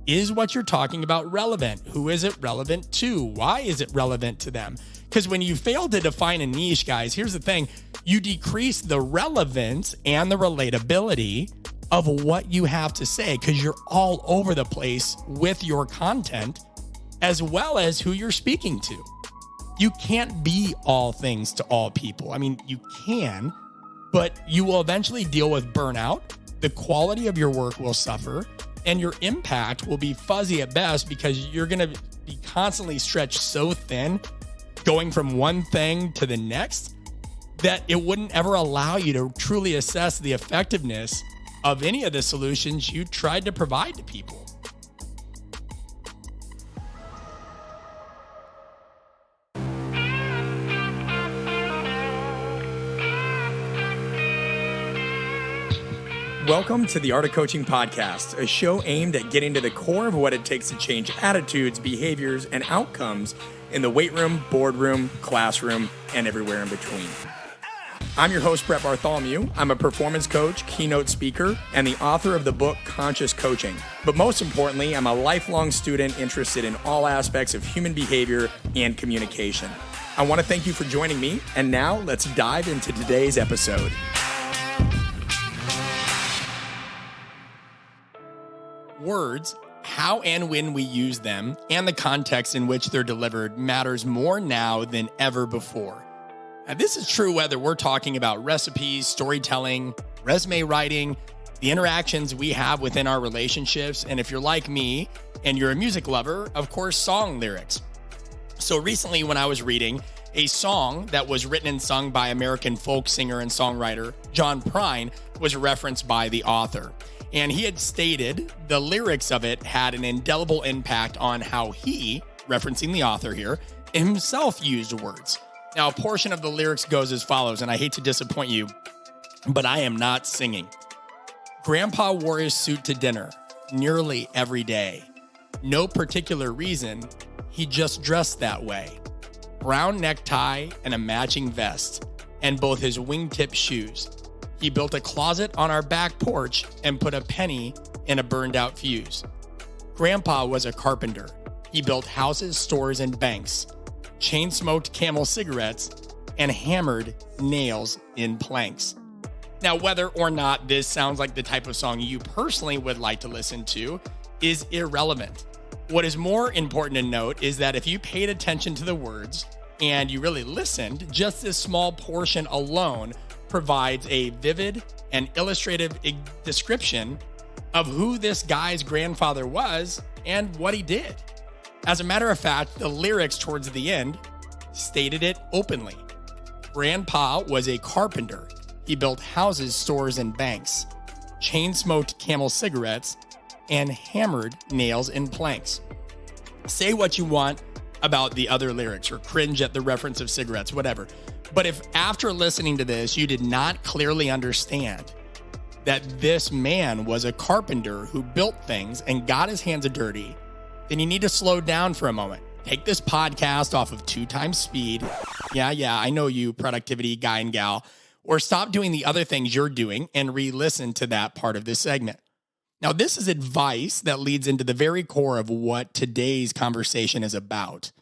Is what you're talking about relevant? Who is it relevant to? Why is it relevant to them? Because when you fail to define a niche, guys, here's the thing. You decrease the relevance and the relatability of what you have to say because you're all over the place with your content as well as who you're speaking to. You can't be all things to all people. I mean, you can, but you will eventually deal with burnout. The quality of your work will suffer and your impact will be fuzzy at best because you're going to be constantly stretched so thin going from one thing to the next that it wouldn't ever allow you to truly assess the effectiveness of any of the solutions you tried to provide to people. Welcome to the Art of Coaching Podcast, a show aimed at getting to the core of what it takes to change attitudes, behaviors, and outcomes in the weight room, boardroom, classroom, and everywhere in between. I'm your host, Brett Bartholomew. I'm a performance coach, keynote speaker, and the author of the book, Conscious Coaching. But most importantly, I'm a lifelong student interested in all aspects of human behavior and communication. I want to thank you for joining me, and now let's dive into today's episode. Words, how and when we use them, and the context in which they're delivered matters more now than ever before. Now, this is true whether we're talking about recipes, storytelling, resume writing, the interactions we have within our relationships, and if you're like me and you're a music lover, of course, song lyrics. So recently when I was reading, a song that was written and sung by American folk singer and songwriter John Prine was referenced by the author. And he had stated the lyrics of it had an indelible impact on how he, referencing the author here, himself used words. Now, a portion of the lyrics goes as follows, and I hate to disappoint you, but I am not singing. Grandpa wore his suit to dinner nearly every day. No particular reason, he just dressed that way. Brown necktie and a matching vest, and both his wingtip shoes. He built a closet on our back porch and put a penny in a burned out fuse. Grandpa was a carpenter. He built houses, stores, and banks, chain smoked Camel cigarettes, and hammered nails in planks. Now, whether or not this sounds like the type of song you personally would like to listen to is irrelevant. What is more important to note is that if you paid attention to the words and you really listened, just this small portion alone provides a vivid and illustrative description of who this guy's grandfather was and what he did. As a matter of fact, the lyrics towards the end stated it openly. Grandpa was a carpenter. He built houses, stores, and banks, chain smoked Camel cigarettes, and hammered nails in planks. Say what you want about the other lyrics or cringe at the reference of cigarettes, whatever. But if after listening to this, you did not clearly understand that this man was a carpenter who built things and got his hands dirty, then you need to slow down for a moment. Take this podcast off of 2x speed. Yeah, I know you, productivity guy and gal. Or stop doing the other things you're doing and re-listen to that part of this segment. Now, this is advice that leads into the very core of what today's conversation is about.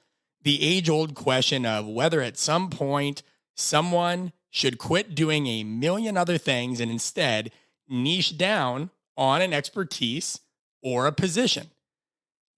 The age-old question of whether at some point someone should quit doing a million other things and instead niche down on an expertise or a position.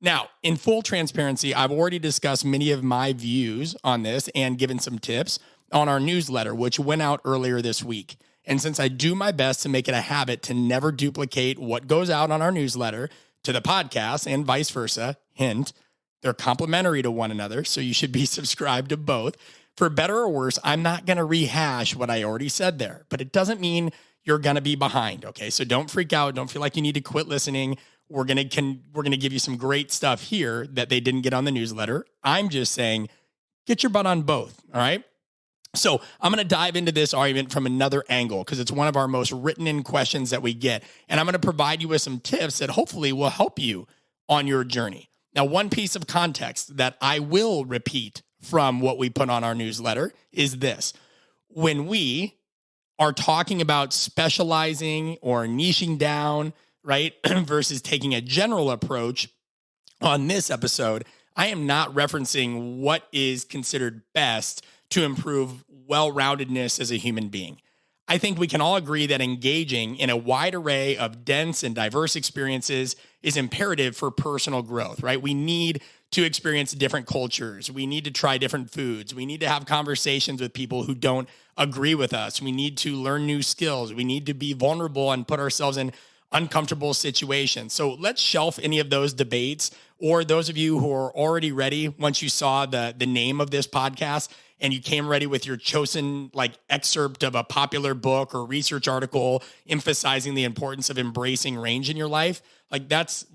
Now, in full transparency, I've already discussed many of my views on this and given some tips on our newsletter, which went out earlier this week. And since I do my best to make it a habit to never duplicate what goes out on our newsletter to the podcast and vice versa, hint, they're complementary to one another, so you should be subscribed to both. For better or worse, I'm not going to rehash what I already said there, but it doesn't mean you're going to be behind, okay? So don't freak out. Don't feel like you need to quit listening. We're going to give you some great stuff here that they didn't get on the newsletter. I'm just saying, get your butt on both, all right? So I'm going to dive into this argument from another angle because it's one of our most written in questions that we get. And I'm going to provide you with some tips that hopefully will help you on your journey. Now, one piece of context that I will repeat from what we put on our newsletter is this. When we are talking about specializing or niching down right? Versus taking a general approach on this episode, I am not referencing what is considered best to improve well-roundedness as a human being. I think we can all agree that engaging in a wide array of dense and diverse experiences is imperative for personal growth, right? We need to experience different cultures. We need to try different foods. We need to have conversations with people who don't agree with us. We need to learn new skills. We need to be vulnerable and put ourselves in uncomfortable situations. So let's shelf any of those debates, or those of you who are already ready once you saw the name of this podcast and you came ready with your chosen excerpt of a popular book or research article emphasizing the importance of embracing range in your life,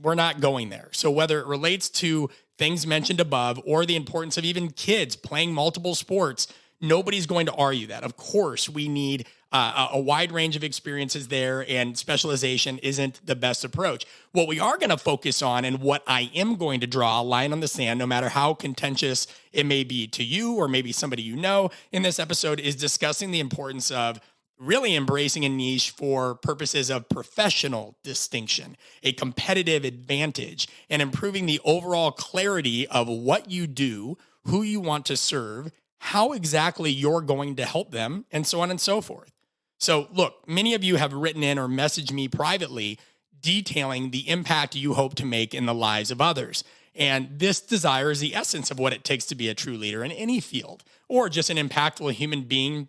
we're not going there. So whether it relates to things mentioned above or the importance of even kids playing multiple sports, nobody's going to argue that. Of course, we need a wide range of experiences there, and specialization isn't the best approach. What we are going to focus on, and what I am going to draw a line on the sand, no matter how contentious it may be to you or maybe somebody you know in this episode, is discussing the importance of really embracing a niche for purposes of professional distinction, a competitive advantage, and improving the overall clarity of what you do, who you want to serve, how exactly you're going to help them, and so on and so forth. So look, many of you have written in or messaged me privately detailing the impact you hope to make in the lives of others. And this desire is the essence of what it takes to be a true leader in any field, or just an impactful human being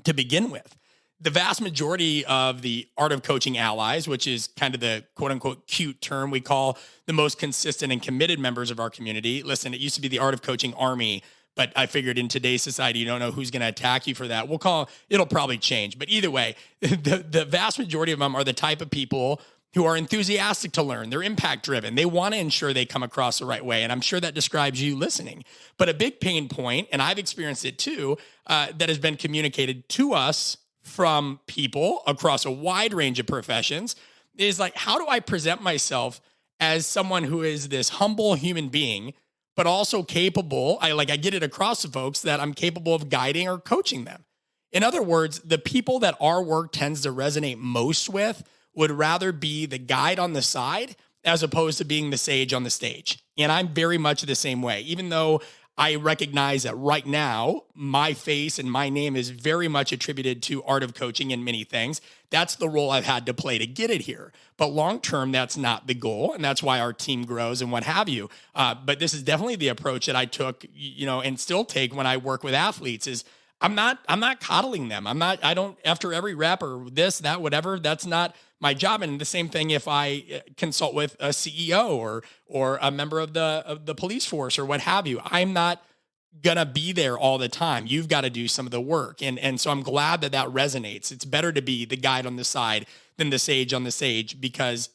to begin with. The vast majority of the Art of Coaching allies, which is kind of the quote unquote cute term we call the most consistent and committed members of our community. Listen, it used to be the Art of Coaching Army, but I figured in today's society, you don't know who's going to attack you for that. It'll probably change. But either way, the vast majority of them are the type of people who are enthusiastic to learn. They're impact driven. They want to ensure they come across the right way. And I'm sure that describes you listening. But a big pain point, and I've experienced it too, that has been communicated to us from people across a wide range of professions is how do I present myself as someone who is this humble human being, but also capable? I get it across to folks that I'm capable of guiding or coaching them. In other words, the people that our work tends to resonate most with would rather be the guide on the side as opposed to being the sage on the stage. And I'm very much the same way, even though I recognize that right now, my face and my name is very much attributed to Art of Coaching and many things. That's the role I've had to play to get it here. But long-term, that's not the goal. And that's why our team grows and what have you. But this is definitely the approach that I took, and still take when I work with athletes is I'm not coddling them. I don't, after every rep or this, that, whatever, that's not my job. And the same thing if I consult with a CEO or a member of the police force or what have you. I'm not gonna be there all the time. You've got to do some of the work. And so I'm glad that resonates. It's better to be the guide on the side than the sage on the stage, because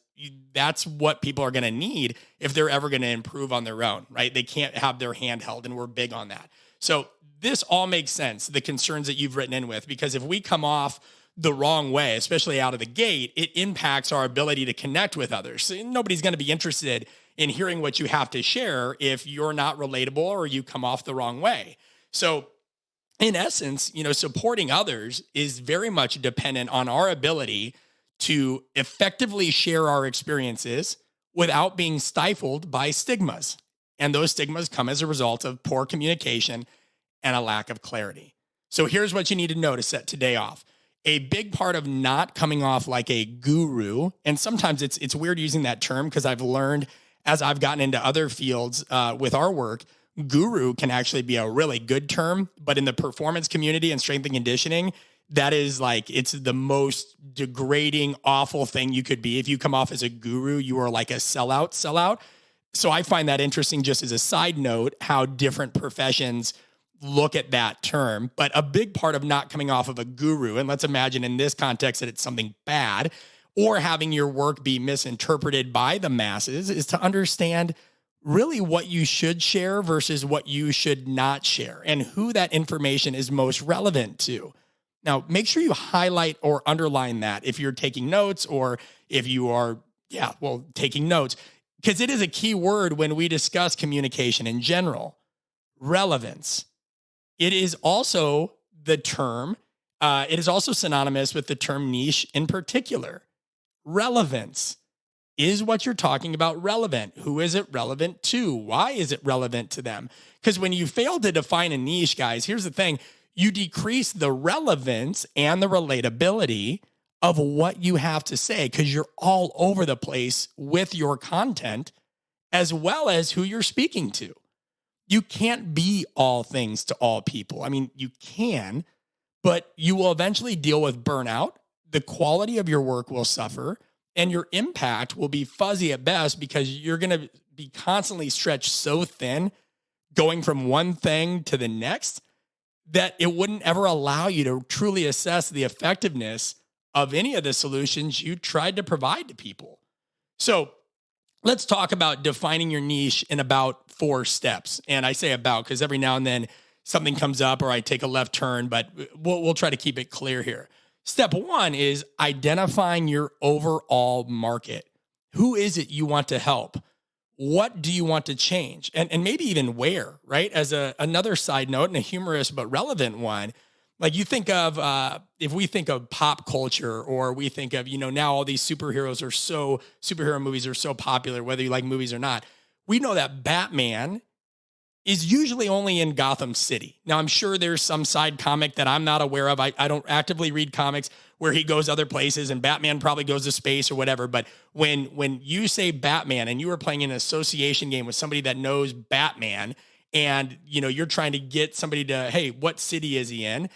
that's what people are going to need if they're ever going to improve on their own, right? They can't have their hand held, and we're big on that. So this all makes sense, the concerns that you've written in with, because if we come off the wrong way, especially out of the gate, it impacts our ability to connect with others. So nobody's going to be interested in hearing what you have to share if you're not relatable or you come off the wrong way. So in essence, supporting others is very much dependent on our ability to effectively share our experiences without being stifled by stigmas. And those stigmas come as a result of poor communication and a lack of clarity. So here's what you need to know to set today off. A big part of not coming off like a guru, and sometimes it's weird using that term because I've learned as I've gotten into other fields with our work, guru can actually be a really good term, but in the performance community and strength and conditioning, that is it's the most degrading, awful thing you could be. If you come off as a guru, you are like a sellout. So I find that interesting, just as a side note, how different professions look at that term. But a big part of not coming off of a guru, and let's imagine in this context that it's something bad, or having your work be misinterpreted by the masses, is to understand really what you should share versus what you should not share, and who that information is most relevant to. Now, make sure you highlight or underline that if you're taking notes, or if you are, taking notes, because it is a key word when we discuss communication in general. Relevance. It is also it is also synonymous with the term niche in particular. Relevance. Is what you're talking about relevant? Who is it relevant to? Why is it relevant to them? Because when you fail to define a niche, guys, here's the thing. You decrease the relevance and the relatability of what you have to say because you're all over the place with your content as well as who you're speaking to. You can't be all things to all people. I mean, you can, but you will eventually deal with burnout. The quality of your work will suffer and your impact will be fuzzy at best because you're going to be constantly stretched so thin going from one thing to the next that it wouldn't ever allow you to truly assess the effectiveness of any of the solutions you tried to provide to people. So let's talk about defining your niche in about 4 steps. And I say about because every now and then something comes up or I take a left turn, but we'll try to keep it clear here. Step 1 is identifying your overall market. Who is it you want to help? What do you want to change? And maybe even where, right? As another side note and a humorous but relevant one, like you think of, if we think of pop culture or we think of, now all these superhero movies are so popular, whether you like movies or not, we know that Batman is usually only in Gotham City. Now, I'm sure there's some side comic that I'm not aware of. I don't actively read comics where he goes other places and Batman probably goes to space or whatever. But when you say Batman and you are playing an association game with somebody that knows Batman and, you're trying to get somebody to, hey, what city is he in?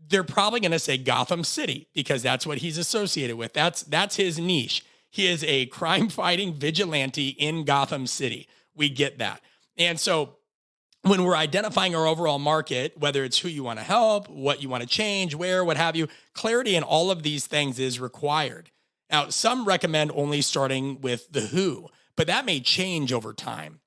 They're probably going to say Gotham City because that's what he's associated with. That's his niche. He is a crime-fighting vigilante in Gotham City. We get that. And so when we're identifying our overall market, whether it's who you want to help, what you want to change, where, what have you, clarity in all of these things is required. Now, some recommend only starting with the who, but that may change over time.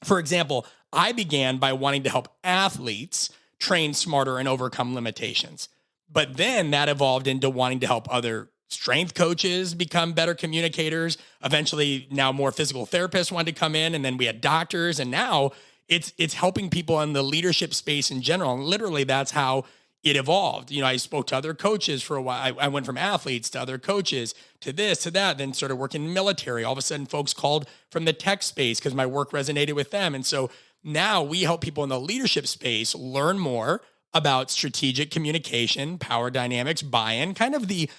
For example, I began by wanting to help athletes train smarter and overcome limitations. But then that evolved into wanting to help other strength coaches become better communicators. Eventually, now more physical therapists wanted to come in, and then we had doctors, and now it's helping people in the leadership space in general. And literally, that's how it evolved. I spoke to other coaches for a while. I went from athletes to other coaches to this, to that, then started working in the military. All of a sudden, folks called from the tech space because my work resonated with them. And so now we help people in the leadership space learn more about strategic communication, power dynamics, buy-in, kind of the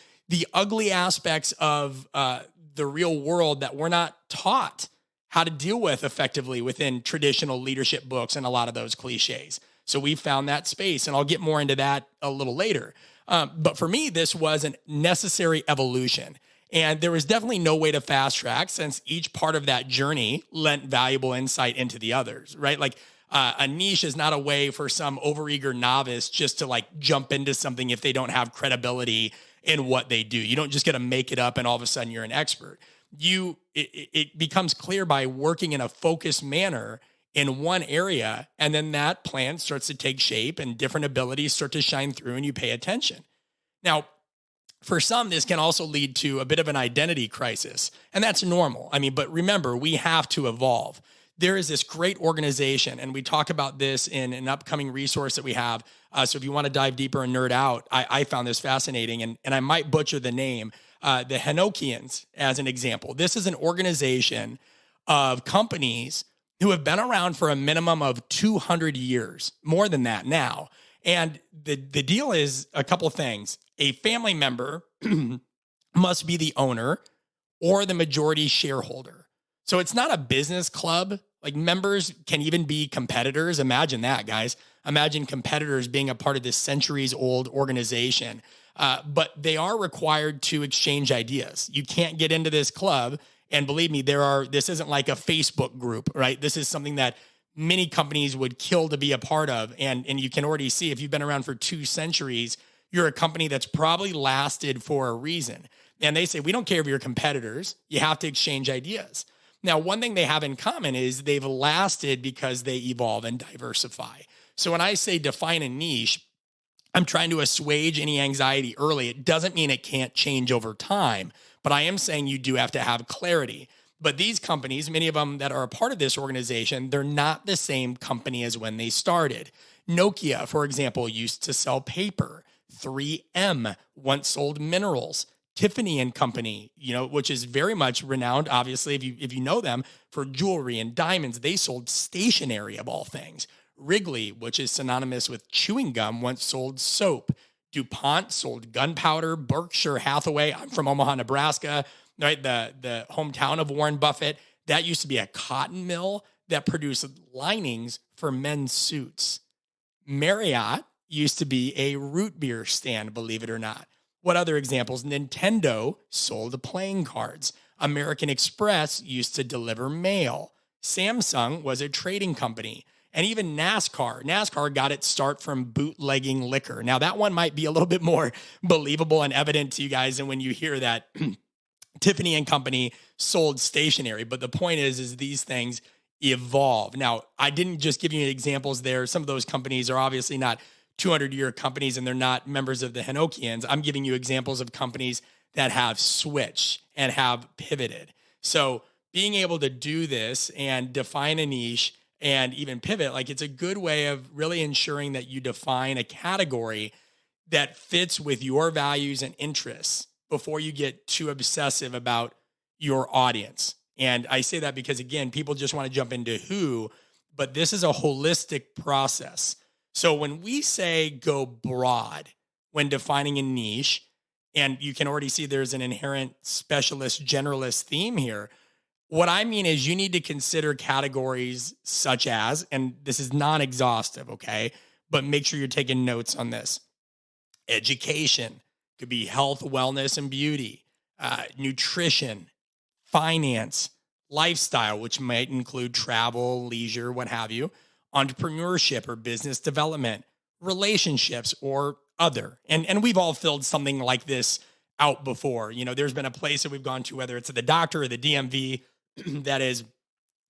ugly aspects of the real world that we're not taught how to deal with effectively within traditional leadership books and a lot of those cliches. So we found that space, and I'll get more into that a little later. But for me, this was a necessary evolution. And there was definitely no way to fast track since each part of that journey lent valuable insight into the others, right? Like a niche is not a way for some overeager novice just to like jump into something if they don't have credibility in what they do. You don't just get to make it up and all of a sudden you're an expert. It becomes clear by working in a focused manner in one area, and then that plan starts to take shape and different abilities start to shine through and you pay attention. Now, for some, this can also lead to a bit of an identity crisis, and that's normal. But remember, we have to evolve. There is this great organization, and we talk about this in an upcoming resource that we have. So if you want to dive deeper and nerd out, I found this fascinating, and I might butcher the name, the Henokians as an example. This is an organization of companies who have been around for a minimum of 200 years, more than that now. And the deal is a couple of things. A family member must be the owner or the majority shareholder. So it's not a business club. Like members can even be competitors. Imagine that, guys. Imagine competitors being a part of this centuries-old organization. But they are required to exchange ideas. You can't get into this club. And believe me, this isn't like a Facebook group, right? This is something that many companies would kill to be a part of. And you can already see if you've been around for 2 centuries, you're a company that's probably lasted for a reason. And they say, we don't care if you're competitors. You have to exchange ideas. Now, one thing they have in common is they've lasted because they evolve and diversify. So when I say define a niche, I'm trying to assuage any anxiety early. It doesn't mean it can't change over time, but I am saying you do have to have clarity. But these companies, many of them that are a part of this organization, they're not the same company as when they started. Nokia, for example, used to sell paper. 3M once sold minerals. Tiffany and Company, which is very much renowned, obviously, if you know them, for jewelry and diamonds. They sold stationery of all things. Wrigley, which is synonymous with chewing gum, once sold soap. DuPont sold gunpowder. Berkshire Hathaway, I'm from Omaha, Nebraska, right? The hometown of Warren Buffett. That used to be a cotton mill that produced linings for men's suits. Marriott used to be a root beer stand, believe it or not. What other examples? Nintendo sold playing cards. American Express used to deliver mail. Samsung was a trading company. And even NASCAR got its start from bootlegging liquor. Now, that one might be a little bit more believable and evident to you guys than when you hear that Tiffany and Company sold stationery. But the point is these things evolve. Now, I didn't just give you examples there. Some of those companies are obviously not 200-year companies and they're not members of the Henokians. I'm giving you examples of companies that have switched and have pivoted. So being able to do this and define a niche and even pivot, like, it's a good way of really ensuring that you define a category that fits with your values and interests before you get too obsessive about your audience. And I say that because, again, people just want to jump into who, but this is a holistic process. So when we say go broad when defining a niche, and you can already see there's an inherent specialist generalist theme here, what I mean is you need to consider categories such as, and this is non-exhaustive, okay, but make sure you're taking notes on this. Education could be health, wellness, and beauty, nutrition, finance, lifestyle, which might include travel, leisure, what have you, entrepreneurship or business development, relationships, or other. And we've all filled something like this out before. There's been a place that we've gone to, whether it's at the doctor or the DMV, that has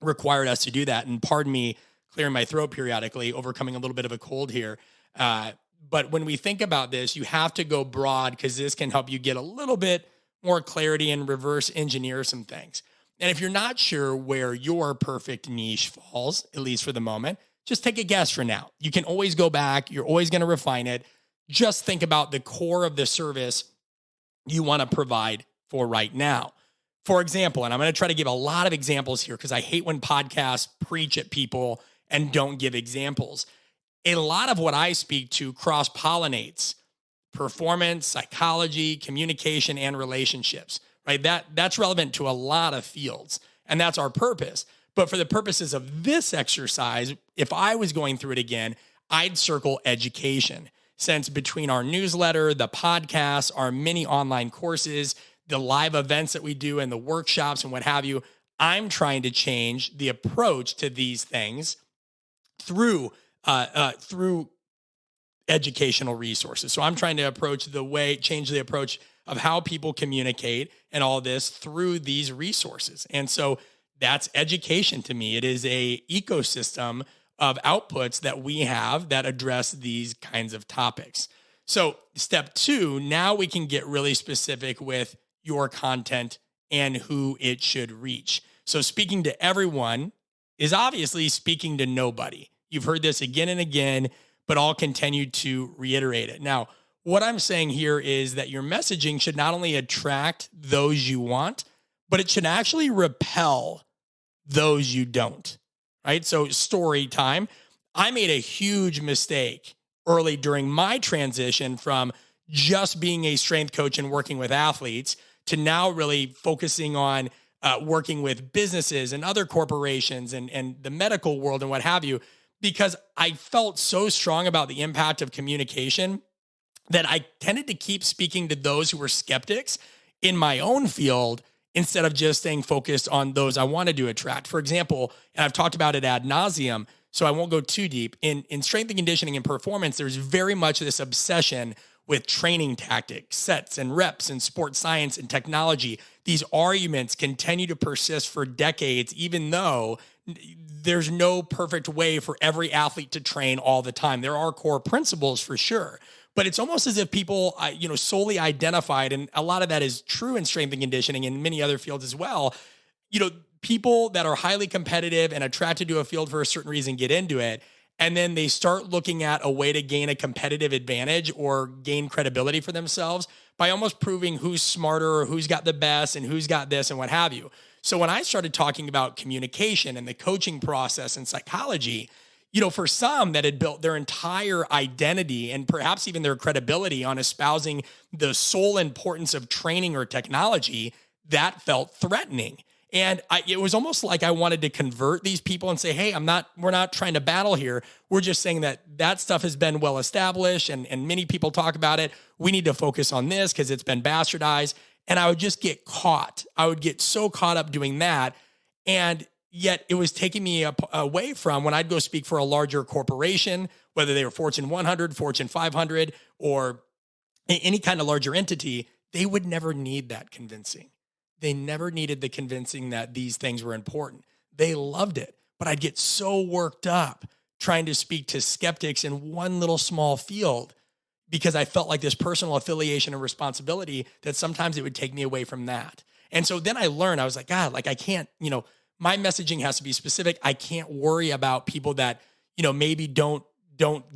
required us to do that. And pardon me clearing my throat periodically, overcoming a little bit of a cold here. But when we think about this, you have to go broad because this can help you get a little bit more clarity and reverse engineer some things. And if you're not sure where your perfect niche falls, at least for the moment, just take a guess for now. You can always go back. You're always going to refine it. Just think about the core of the service you want to provide for right now. For example, and I'm going to try to give a lot of examples here because I hate when podcasts preach at people and don't give examples. A lot of what I speak to cross-pollinates performance, psychology, communication, and relationships, right? That's relevant to a lot of fields, and that's our purpose. But for the purposes of this exercise, if I was going through it again, I'd circle education, since between our newsletter, the podcast, our mini online courses, the live events that we do and the workshops and what have you, I'm trying to change the approach to these things through educational resources. So I'm trying to change the approach of how people communicate and all this through these resources. And so that's education to me. It is a ecosystem of outputs that we have that address these kinds of topics. So step 2, now we can get really specific with your content and who it should reach. So speaking to everyone is obviously speaking to nobody. You've heard this again and again, but I'll continue to reiterate it. Now, what I'm saying here is that your messaging should not only attract those you want, but it should actually repel those you don't, right? So story time. I made a huge mistake early during my transition from just being a strength coach and working with athletes to now really focusing on working with businesses and other corporations and the medical world and what have you, because I felt so strong about the impact of communication that I tended to keep speaking to those who were skeptics in my own field instead of just staying focused on those I wanted to attract. For example, and I've talked about it ad nauseum, so I won't go too deep. In strength and conditioning and performance, there's very much this obsession with training tactics, sets and reps, and sports science and technology. These arguments continue to persist for decades, even though there's no perfect way for every athlete to train all the time. There are core principles for sure, but it's almost as if people, solely identified, and a lot of that is true in strength and conditioning and many other fields as well. People that are highly competitive and attracted to a field for a certain reason get into it, and then they start looking at a way to gain a competitive advantage or gain credibility for themselves by almost proving who's smarter or who's got the best and who's got this and what have you. So when I started talking about communication and the coaching process and psychology, for some that had built their entire identity and perhaps even their credibility on espousing the sole importance of training or technology, that felt threatening. And it was almost like I wanted to convert these people and say, hey, we're not trying to battle here. We're just saying that stuff has been well established and many people talk about it. We need to focus on this because it's been bastardized. And I would just get caught. I would get so caught up doing that. And yet it was taking me away from when I'd go speak for a larger corporation, whether they were Fortune 100, Fortune 500, or any kind of larger entity, they would never need that convincing. They never needed the convincing that these things were important. They loved it, but I'd get so worked up trying to speak to skeptics in one little small field because I felt like this personal affiliation and responsibility that sometimes it would take me away from that. And so then I learned, I was like, God, I can't, my messaging has to be specific. I can't worry about people that, maybe don't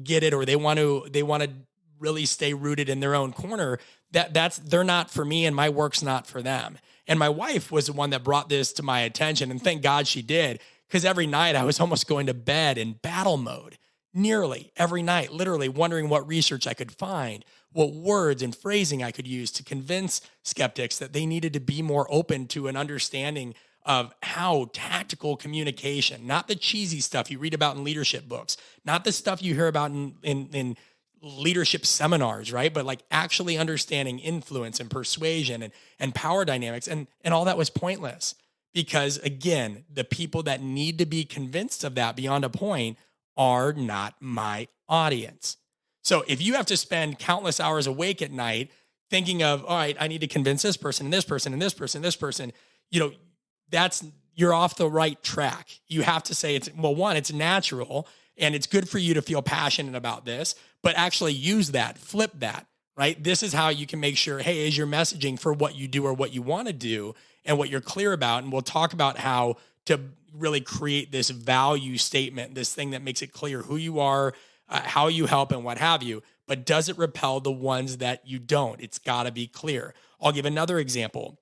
get it or they want to really stay rooted in their own corner. They're not for me and my work's not for them. And my wife was the one that brought this to my attention, and thank God she did, because every night I was almost going to bed in battle mode, nearly every night, literally wondering what research I could find, what words and phrasing I could use to convince skeptics that they needed to be more open to an understanding of how tactical communication, not the cheesy stuff you read about in leadership books, not the stuff you hear about in leadership seminars, right? But actually understanding influence and persuasion and power dynamics and all that was pointless because again, the people that need to be convinced of that beyond a point are not my audience. So if you have to spend countless hours awake at night thinking of, all right, I need to convince this person and this person and this person, and this person, you're off the right track. You have to say it's natural and it's good for you to feel passionate about this, but actually use that, flip that, right? This is how you can make sure, hey, is your messaging for what you do or what you want to do and what you're clear about. And we'll talk about how to really create this value statement, this thing that makes it clear who you are, how you help and what have you, but does it repel the ones that you don't? It's got to be clear. I'll give another example.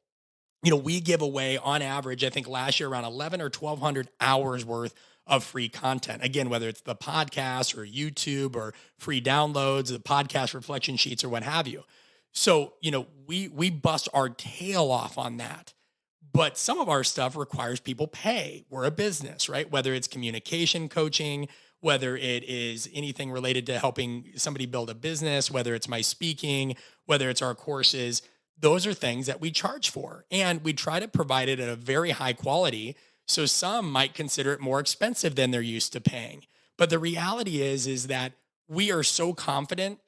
We give away on average, I think last year around 11 or 1,200 hours worth of free content. Again, whether it's the podcast or YouTube or free downloads, the podcast reflection sheets or what have you. So, we bust our tail off on that. But some of our stuff requires people pay. We're a business, right? Whether it's communication coaching, whether it is anything related to helping somebody build a business, whether it's my speaking, whether it's our courses, those are things that we charge for. And we try to provide it at a very high quality. So some might consider it more expensive than they're used to paying. But the reality is that we are so confident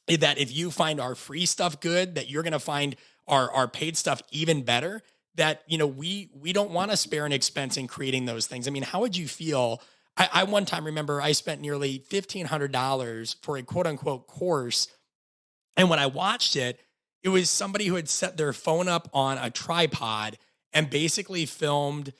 that if you find our free stuff good, that you're going to find our paid stuff even better, that, we don't want to spare an expense in creating those things. I mean, how would you feel? I one time remember I spent nearly $1,500 for a quote unquote course. And when I watched it, it was somebody who had set their phone up on a tripod and basically filmed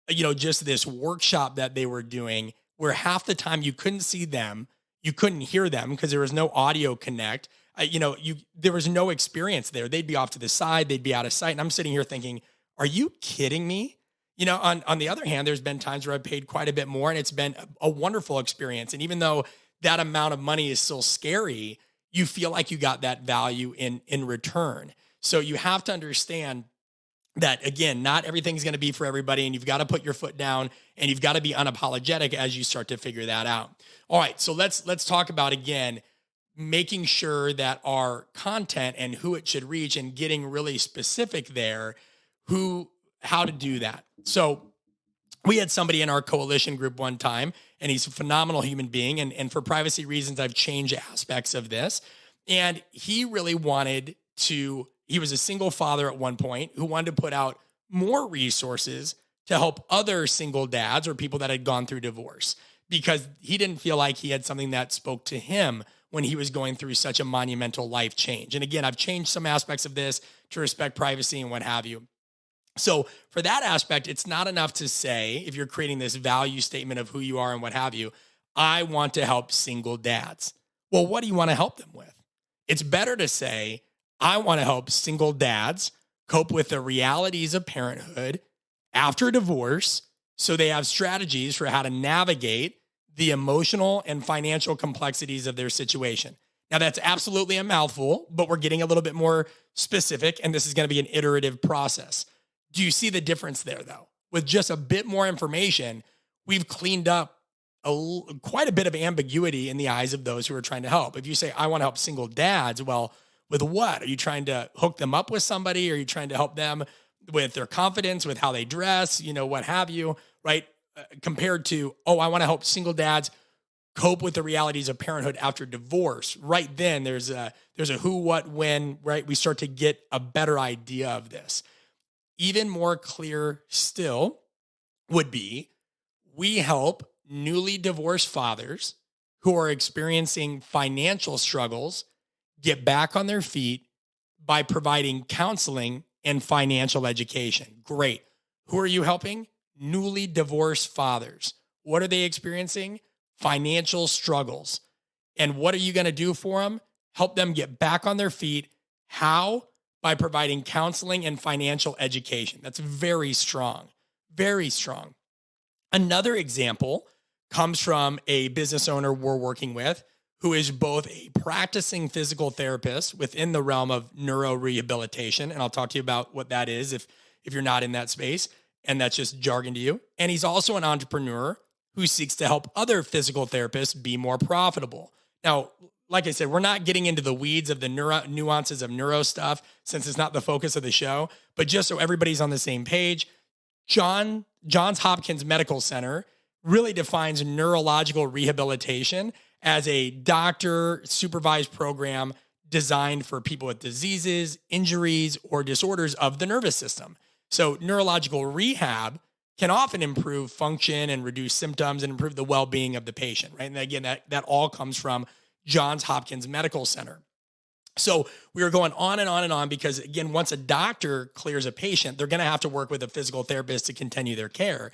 just this workshop that they were doing where half the time you couldn't see them, you couldn't hear them because there was no audio connect. There was no experience there. They'd be off to the side, they'd be out of sight. And I'm sitting here thinking, are you kidding me? On the other hand, there's been times where I've paid quite a bit more and it's been a wonderful experience. And even though that amount of money is still scary, you feel like you got that value in return. So you have to understand that, again, not everything's going to be for everybody, and you've got to put your foot down and you've got to be unapologetic as you start to figure that out. All right, so let's talk about, again, making sure that our content and who it should reach and getting really specific there, how to do that. So we had somebody in our coalition group one time, and he's a phenomenal human being. And for privacy reasons, I've changed aspects of this. And he really he was a single father at one point who wanted to put out more resources to help other single dads or people that had gone through divorce, because he didn't feel like he had something that spoke to him when he was going through such a monumental life change. And again, I've changed some aspects of this to respect privacy and what have you. So for that aspect, it's not enough to say, if you're creating this value statement of who you are and what have you, I want to help single dads. Well, what do you want to help them with? It's better to say, I want to help single dads cope with the realities of parenthood after divorce so they have strategies for how to navigate the emotional and financial complexities of their situation. Now, that's absolutely a mouthful, but we're getting a little bit more specific, and this is going to be an iterative process. Do you see the difference there, though? With just a bit more information, we've cleaned up quite a bit of ambiguity in the eyes of those who are trying to help. If you say, I want to help single dads, well, with what? Are you trying to hook them up with somebody? Are you trying to help them with their confidence, with how they dress, what have you, right? Compared to, I want to help single dads cope with the realities of parenthood after divorce. Right then, there's a who, what, when, right? We start to get a better idea of this. Even more clear still would be, we help newly divorced fathers who are experiencing financial struggles get back on their feet by providing counseling and financial education. Great. Who are you helping? Newly divorced fathers. What are they experiencing? Financial struggles. And what are you going to do for them? Help them get back on their feet. How? By providing counseling and financial education. That's very strong. Very strong. Another example comes from a business owner we're working with who is both a practicing physical therapist within the realm of neurorehabilitation. And I'll talk to you about what that is if you're not in that space and that's just jargon to you. And he's also an entrepreneur who seeks to help other physical therapists be more profitable. Now, like I said, we're not getting into the weeds of the nuances of neuro stuff since it's not the focus of the show, but just so everybody's on the same page, Johns Hopkins Medical Center really defines neurological rehabilitation as a doctor-supervised program designed for people with diseases, injuries, or disorders of the nervous system. So neurological rehab can often improve function and reduce symptoms and improve the well-being of the patient, right? And again, that all comes from Johns Hopkins Medical Center. So we are going on and on and on because, again, once a doctor clears a patient, they're going to have to work with a physical therapist to continue their care.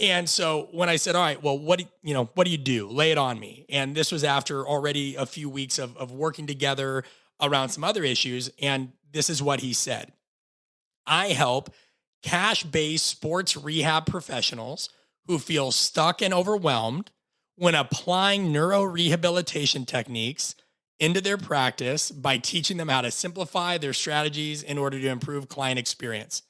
And so when I said, all right, well, what do you do? Lay it on me. And this was after already a few weeks of working together around some other issues. And this is what he said. I help cash-based sports rehab professionals who feel stuck and overwhelmed when applying neurorehabilitation techniques into their practice by teaching them how to simplify their strategies in order to improve client experience.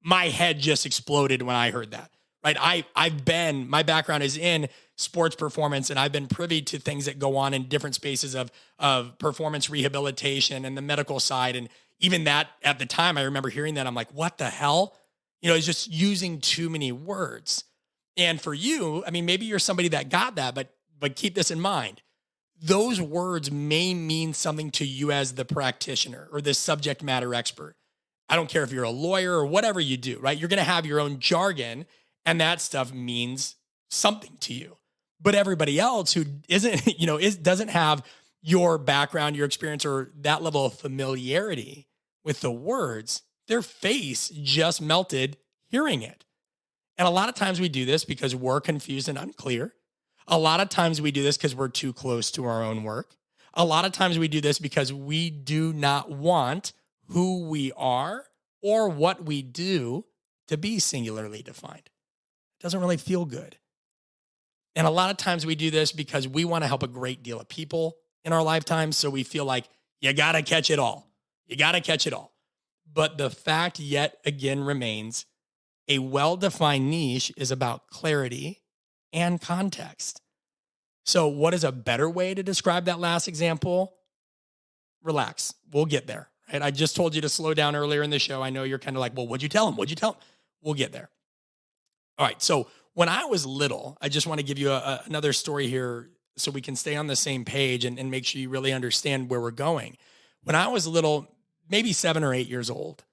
My head just exploded when I heard that. Right. My background is in sports performance, and I've been privy to things that go on in different spaces of performance rehabilitation and the medical side. And even that at the time, I remember hearing that. I'm like, what the hell? It's just using too many words. And for you, I mean, maybe you're somebody that got that, but keep this in mind. Those words may mean something to you as the practitioner or the subject matter expert. I don't care if you're a lawyer or whatever you do, right? You're going to have your own jargon. And that stuff means something to you. But everybody else who doesn't have your background, your experience, or that level of familiarity with the words, their face just melted hearing it. And a lot of times we do this because we're confused and unclear. A lot of times we do this because we're too close to our own work. A lot of times we do this because we do not want who we are or what we do to be singularly defined. Doesn't really feel good. And a lot of times we do this because we want to help a great deal of people in our lifetime. So we feel like you got to catch it all. You got to catch it all. But the fact yet again remains, a well-defined niche is about clarity and context. So what is a better way to describe that last example? Relax. We'll get there. Right? I just told you to slow down earlier in the show. I know you're kind of like, well, what'd you tell him? What'd you tell him? We'll get there. All right. So when I was little, I just want to give you another story here so we can stay on the same page and make sure you really understand where we're going. When I was little, maybe 7 or 8 years old,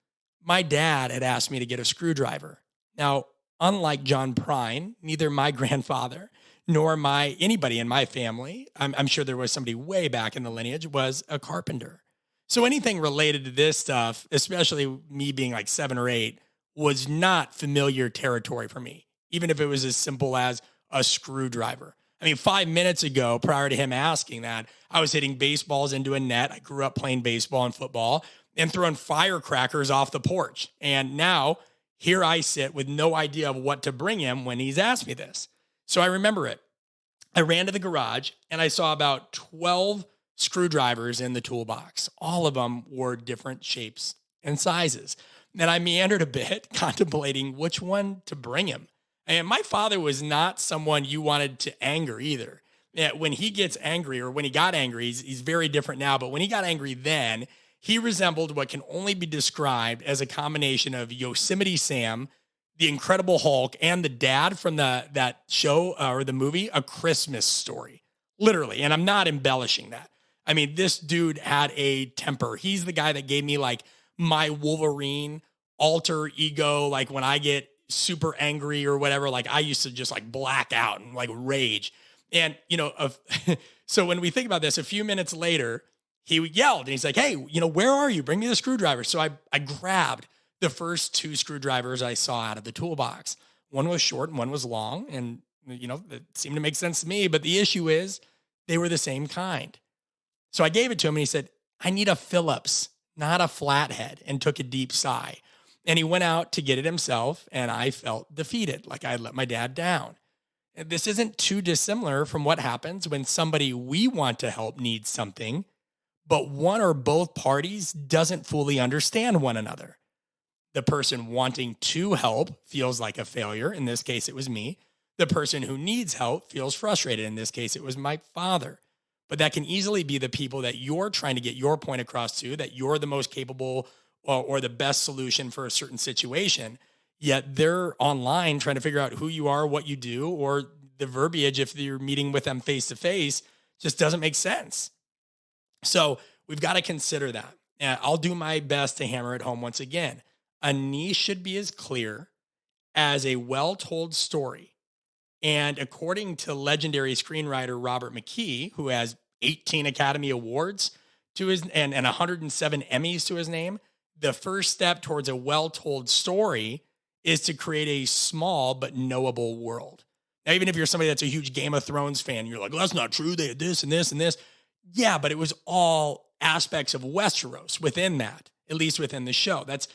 my dad had asked me to get a screwdriver. Now, unlike John Prine, neither my grandfather nor anybody in my family, I'm sure there was somebody way back in the lineage, was a carpenter. So anything related to this stuff, especially me being like 7 or 8, was not familiar territory for me, even if it was as simple as a screwdriver. I mean, 5 minutes ago, prior to him asking that, I was hitting baseballs into a net. I grew up playing baseball and football and throwing firecrackers off the porch. And now here I sit with no idea of what to bring him when he's asked me this. So I remember it. I ran to the garage and I saw about 12 screwdrivers in the toolbox. All of them were different shapes and sizes. And I meandered a bit, contemplating which one to bring him. And my father was not someone you wanted to anger either. When he gets angry, or when he got angry, he's very different now, but when he got angry then, he resembled what can only be described as a combination of Yosemite Sam, the Incredible Hulk, and the dad from that show or the movie, A Christmas Story. Literally, and I'm not embellishing that. I mean, this dude had a temper. He's the guy that gave me like my Wolverine alter ego, like when I get super angry or whatever, like I used to just like black out and like rage. And, so when we think about this, a few minutes later, he yelled and he's like, hey, where are you? Bring me the screwdriver. So I grabbed the first 2 screwdrivers I saw out of the toolbox. One was short and one was long. And, it seemed to make sense to me. But the issue is they were the same kind. So I gave it to him and he said, I need a Phillips, not a flathead, and took a deep sigh. And he went out to get it himself, and I felt defeated, like I had let my dad down. And this isn't too dissimilar from what happens when somebody we want to help needs something, but one or both parties doesn't fully understand one another. The person wanting to help feels like a failure. In this case, it was me. The person who needs help feels frustrated. In this case, it was my father. But that can easily be the people that you're trying to get your point across to, that you're the most capable or the best solution for a certain situation, yet they're online trying to figure out who you are, what you do, or the verbiage, if you're meeting with them face to face, just doesn't make sense. So we've got to consider that. And I'll do my best to hammer it home once again. A niche should be as clear as a well-told story. And according to legendary screenwriter Robert McKee, who has 18 Academy Awards to his and 107 Emmys to his name, the first step towards a well-told story is to create a small but knowable world. Now, even if you're somebody that's a huge Game of Thrones fan, you're like, well, that's not true. They had this and this and this. Yeah, but it was all aspects of Westeros within that, at least within the show. That's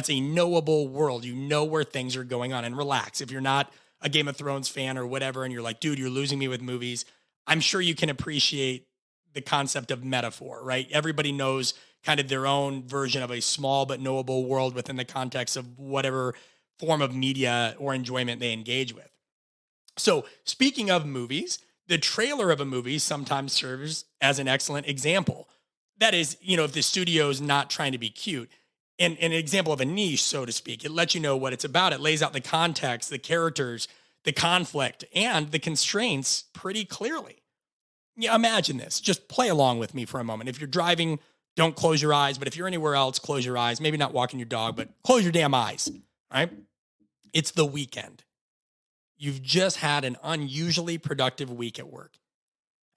a knowable world. You know where things are going on. And relax. If you're not a Game of Thrones fan or whatever, and you're like, dude, you're losing me with movies, I'm sure you can appreciate the concept of metaphor, right? Everybody knows kind of their own version of a small but knowable world within the context of whatever form of media or enjoyment they engage with. So speaking of movies, the trailer of a movie sometimes serves as an excellent example. That is, if the studio is not trying to be cute, and an example of a niche, so to speak, it lets you know what it's about. It lays out the context, the characters, the conflict, and the constraints pretty clearly. Yeah, imagine this. Just play along with me for a moment. If you're driving, don't close your eyes. But if you're anywhere else, close your eyes. Maybe not walking your dog, but close your damn eyes. All right? It's the weekend. You've just had an unusually productive week at work.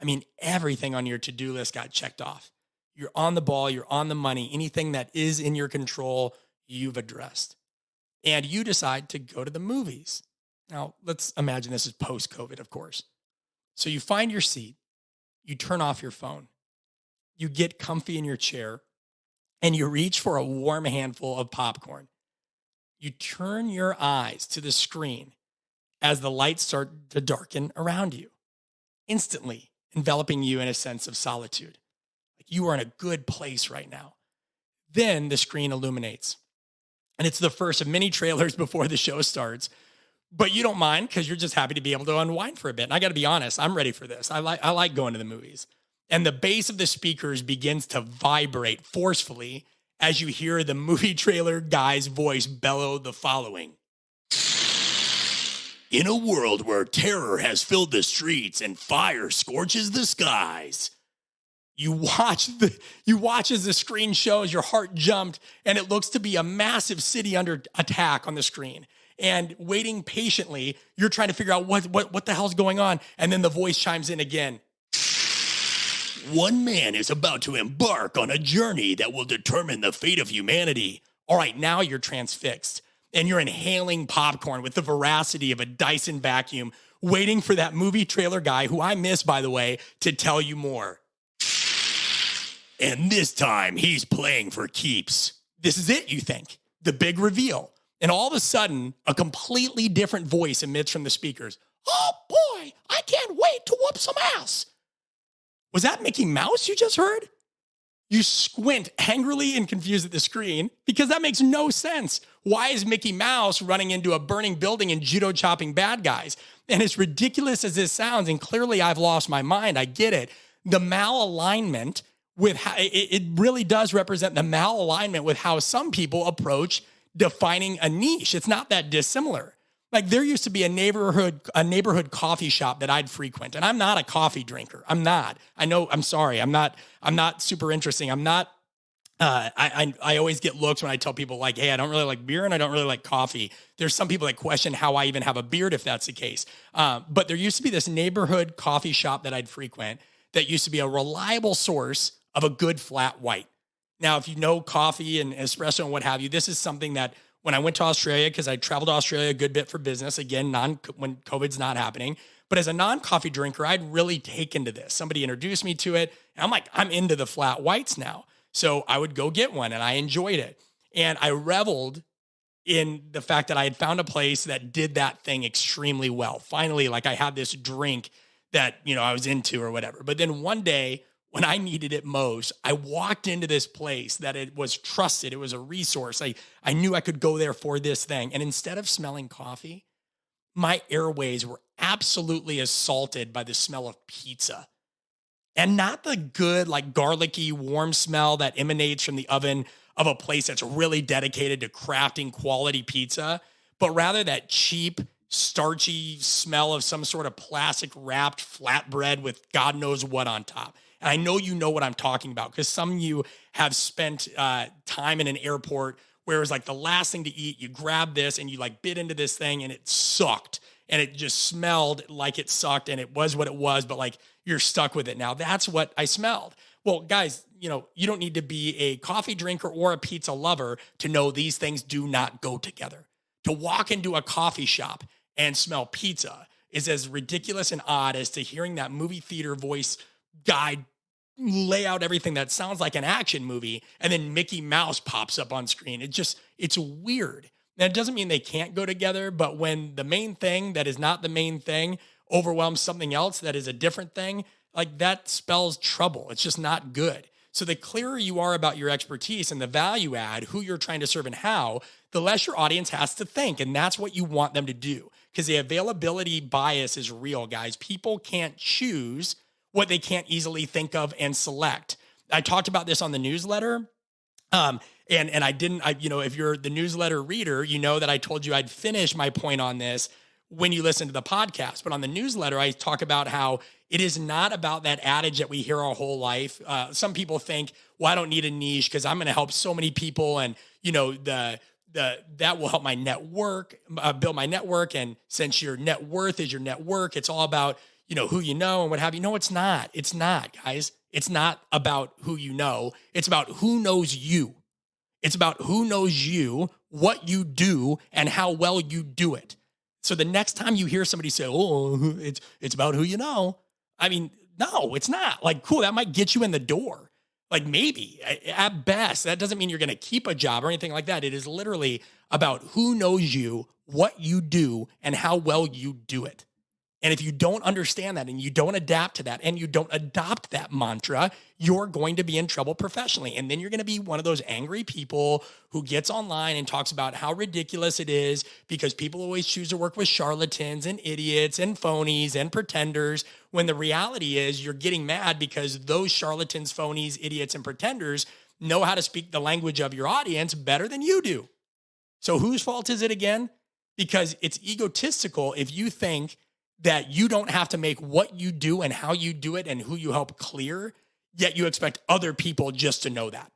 I mean, everything on your to-do list got checked off. You're on the ball. You're on the money. Anything that is in your control, you've addressed. And you decide to go to the movies. Now, let's imagine this is post-COVID, of course. So you find your seat. You turn off your phone. You get comfy in your chair. And you reach for a warm handful of popcorn. You turn your eyes to the screen as the lights start to darken around you, instantly enveloping you in a sense of solitude. Like you are in a good place right now. Then the screen illuminates. And it's the first of many trailers before the show starts. But you don't mind because you're just happy to be able to unwind for a bit. And I got to be honest, I'm ready for this. I like going to the movies. And the bass of the speakers begins to vibrate forcefully as you hear the movie trailer guy's voice bellow the following. In a world where terror has filled the streets and fire scorches the skies, you watch as the screen shows, your heart jumped, and it looks to be a massive city under attack on the screen. And waiting patiently, you're trying to figure out what the hell's going on. And then the voice chimes in again. One man is about to embark on a journey that will determine the fate of humanity. All right, now you're transfixed. And you're inhaling popcorn with the veracity of a Dyson vacuum waiting for that movie trailer guy, who I miss, by the way, to tell you more. And this time he's playing for keeps. This is it, you think. The big reveal. And all of a sudden, a completely different voice emits from the speakers. Oh boy, I can't wait to whoop some ass. Was that Mickey Mouse you just heard? You squint angrily and confused at the screen because that makes no sense. Why is Mickey Mouse running into a burning building and judo chopping bad guys? And as ridiculous as this sounds, and clearly I've lost my mind, I get it. The malalignment with how it really does represent the malalignment with how some people approach defining a niche. It's not that dissimilar. Like there used to be a neighborhood coffee shop that I'd frequent, and I'm not a coffee drinker. I'm not. I know. I'm sorry. I'm not super interesting. I'm not. I always get looks when I tell people like, hey, I don't really like beer and I don't really like coffee. There's some people that question how I even have a beard if that's the case. But there used to be this neighborhood coffee shop that I'd frequent that used to be a reliable source of a good flat white. Now, if you know coffee and espresso and what have you, this is something that when I went to Australia, because I traveled to Australia a good bit for business, again, when COVID's not happening, but as a non-coffee drinker, I'd really taken to this. Somebody introduced me to it, and I'm like, I'm into the flat whites now. So I would go get one, and I enjoyed it. And I reveled in the fact that I had found a place that did that thing extremely well. Finally, like I had this drink that, I was into or whatever. But then one day, when I needed it most, I walked into this place that it was trusted. It was a resource. I knew I could go there for this thing. And instead of smelling coffee, my airways were absolutely assaulted by the smell of pizza. And not the good, like garlicky, warm smell that emanates from the oven of a place that's really dedicated to crafting quality pizza, but rather that cheap, starchy smell of some sort of plastic wrapped flatbread with God knows what on top. And I know you know what I'm talking about because some of you have spent time in an airport where it was like the last thing to eat. You grab this and you like bit into this thing and it sucked and it just smelled like it sucked and it was what it was, but like you're stuck with it now. That's what I smelled. Well, guys, you don't need to be a coffee drinker or a pizza lover to know these things do not go together. To walk into a coffee shop and smell pizza is as ridiculous and odd as to hearing that movie theater voice guy lay out everything that sounds like an action movie, and then Mickey Mouse pops up on screen. It's weird. Now, it doesn't mean they can't go together, but when the main thing that is not the main thing overwhelms something else that is a different thing, like that spells trouble. It's just not good. So the clearer you are about your expertise and the value add, who you're trying to serve and how, the less your audience has to think. And that's what you want them to do, because the availability bias is real, guys. People can't choose what they can't easily think of and select. I talked about this on the newsletter. And if you're the newsletter reader, you know that I told you I'd finish my point on this when you listen to the podcast. But on the newsletter, I talk about how it is not about that adage that we hear our whole life. Some people think, well, I don't need a niche because I'm going to help so many people. And, that will help my network, build my network. And since your net worth is your network, it's all about who you know and what have you. No, it's not. It's not, guys. It's not about who you know. It's about who knows you. It's about who knows you, what you do, and how well you do it. So the next time you hear somebody say, oh, it's about who you know. I mean, no, it's not. Like, cool, that might get you in the door. Like maybe, at best, that doesn't mean you're going to keep a job or anything like that. It is literally about who knows you, what you do, and how well you do it. And if you don't understand that and you don't adapt to that and you don't adopt that mantra, you're going to be in trouble professionally. And then you're going to be one of those angry people who gets online and talks about how ridiculous it is because people always choose to work with charlatans and idiots and phonies and pretenders, when the reality is you're getting mad because those charlatans, phonies, idiots, and pretenders know how to speak the language of your audience better than you do. So whose fault is it again? Because it's egotistical if you think that you don't have to make what you do and how you do it and who you help clear, yet you expect other people just to know that.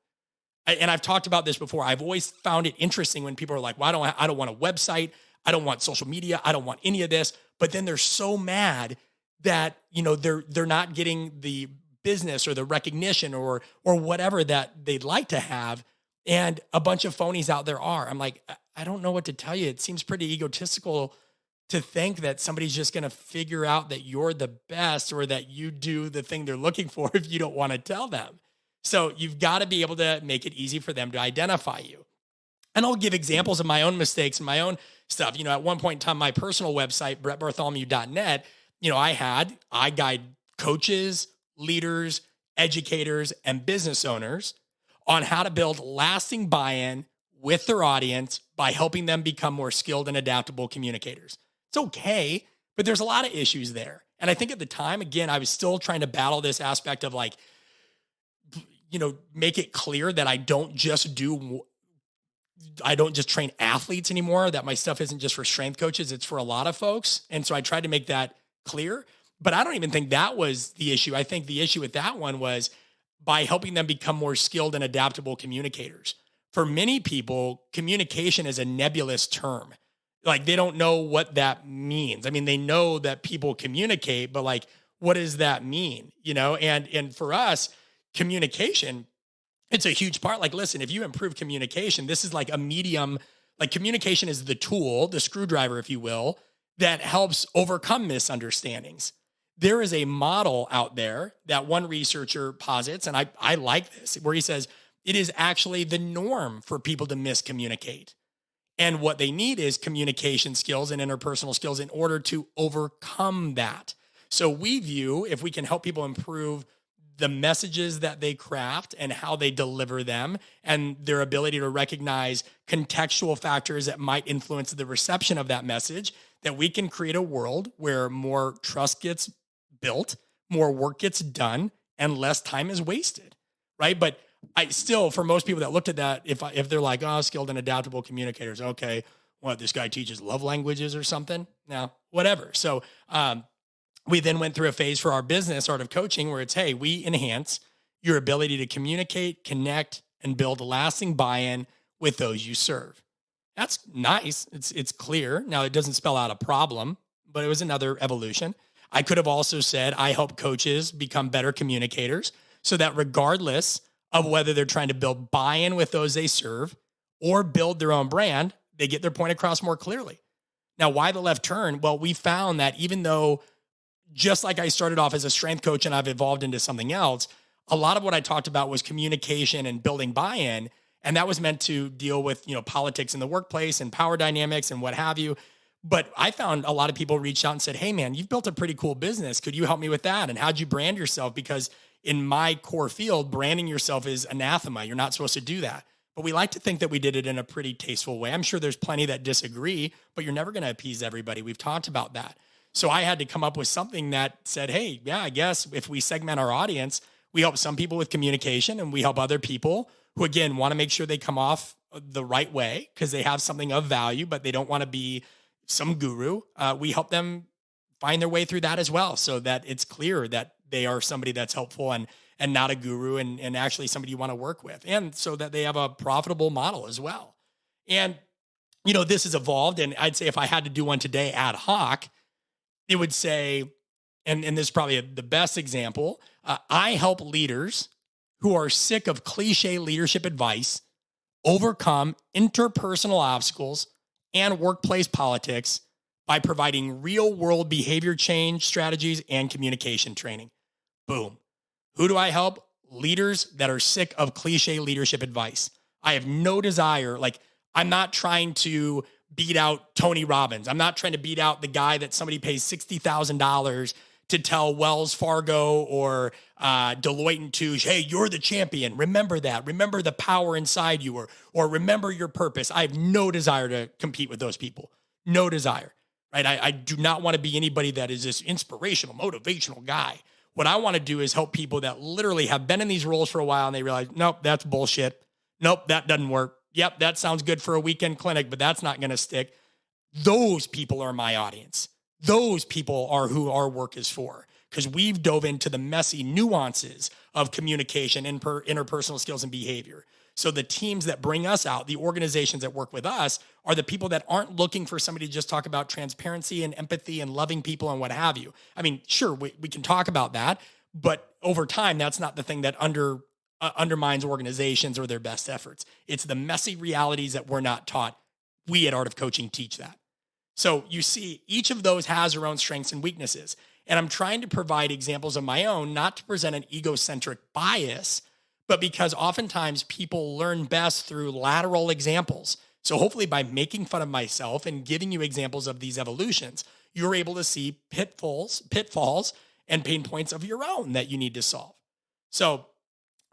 And I've talked about this before. I've always found it interesting when people are like, well, I don't want a website. I don't want social media. I don't want any of this. But then they're so mad that, they're not getting the business or the recognition or whatever that they'd like to have. And a bunch of phonies out there are. I'm like, I don't know what to tell you. It seems pretty egotistical to think that somebody's just going to figure out that you're the best or that you do the thing they're looking for if you don't want to tell them. So you've got to be able to make it easy for them to identify you. And I'll give examples of my own mistakes and my own stuff. At one point in time, my personal website, brettbartholomew.net, I guide coaches, leaders, educators, and business owners on how to build lasting buy-in with their audience by helping them become more skilled and adaptable communicators. It's okay, but there's a lot of issues there. And I think at the time, again, I was still trying to battle this aspect of make it clear that I don't just train athletes anymore, that my stuff isn't just for strength coaches, it's for a lot of folks. And so I tried to make that clear, but I don't even think that was the issue. I think the issue with that one was by helping them become more skilled and adaptable communicators. For many people, communication is a nebulous term. They don't know what that means. I mean, they know that people communicate, but what does that mean? And for us, communication, it's a huge part. Listen, if you improve communication, this is a medium, communication is the tool, the screwdriver, if you will, that helps overcome misunderstandings. There is a model out there that one researcher posits, and I like this, where he says it is actually the norm for people to miscommunicate. And what they need is communication skills and interpersonal skills in order to overcome that. So we view, if we can help people improve the messages that they craft and how they deliver them and their ability to recognize contextual factors that might influence the reception of that message, that we can create a world where more trust gets built, more work gets done, and less time is wasted, right? But I still, for most people that looked at that, if they're like, oh, skilled and adaptable communicators, okay, what, this guy teaches love languages or something? No, whatever. So we then went through a phase for our business, Art of Coaching, where it's, hey, we enhance your ability to communicate, connect, and build a lasting buy-in with those you serve. That's nice. It's clear. Now, it doesn't spell out a problem, but it was another evolution. I could have also said, I help coaches become better communicators so that regardless of whether they're trying to build buy-in with those they serve or build their own brand, they get their point across more clearly. Now, why the left turn? Well, we found that even though just like I started off as a strength coach and I've evolved into something else, a lot of what I talked about was communication and building buy-in. And that was meant to deal with, politics in the workplace and power dynamics and what have you. But I found a lot of people reached out and said, hey man, you've built a pretty cool business. Could you help me with that? And how'd you brand yourself? Because in my core field, branding yourself is anathema. You're not supposed to do that. But we like to think that we did it in a pretty tasteful way. I'm sure there's plenty that disagree, but you're never going to appease everybody. We've talked about that. So I had to come up with something that said, hey, yeah, I guess if we segment our audience, we help some people with communication and we help other people who, again, want to make sure they come off the right way because they have something of value, but they don't want to be some guru. We help them find their way through that as well so that it's clear that they are somebody that's helpful and not a guru and actually somebody you want to work with. And so that they have a profitable model as well. And, this has evolved. And I'd say if I had to do one today ad hoc, it would say, and this is probably the best example, I help leaders who are sick of cliche leadership advice overcome interpersonal obstacles and workplace politics by providing real-world behavior change strategies and communication training. Boom. Who do I help? Leaders that are sick of cliche leadership advice. I have no desire, I'm not trying to beat out Tony Robbins. I'm not trying to beat out the guy that somebody pays $60,000 to tell Wells Fargo or Deloitte and Touche, hey, you're the champion. Remember that. Remember the power inside you or remember your purpose. I have no desire to compete with those people. No desire, right? I do not want to be anybody that is this inspirational, motivational guy. What I want to do is help people that literally have been in these roles for a while and they realize, nope, that's bullshit. Nope, that doesn't work. Yep, that sounds good for a weekend clinic, but that's not going to stick. Those people are my audience. Those people are who our work is for because we've dove into the messy nuances of communication, interpersonal skills, and behavior. So the teams that bring us out, the organizations that work with us, are the people that aren't looking for somebody to just talk about transparency and empathy and loving people and what have you. I mean, sure, we can talk about that, but over time, that's not the thing that undermines organizations or their best efforts. It's the messy realities that we're not taught. We at Art of Coaching teach that. So you see, each of those has their own strengths and weaknesses. And I'm trying to provide examples of my own, not to present an egocentric bias, but because oftentimes people learn best through lateral examples. So hopefully by making fun of myself and giving you examples of these evolutions, you're able to see pitfalls, and pain points of your own that you need to solve. So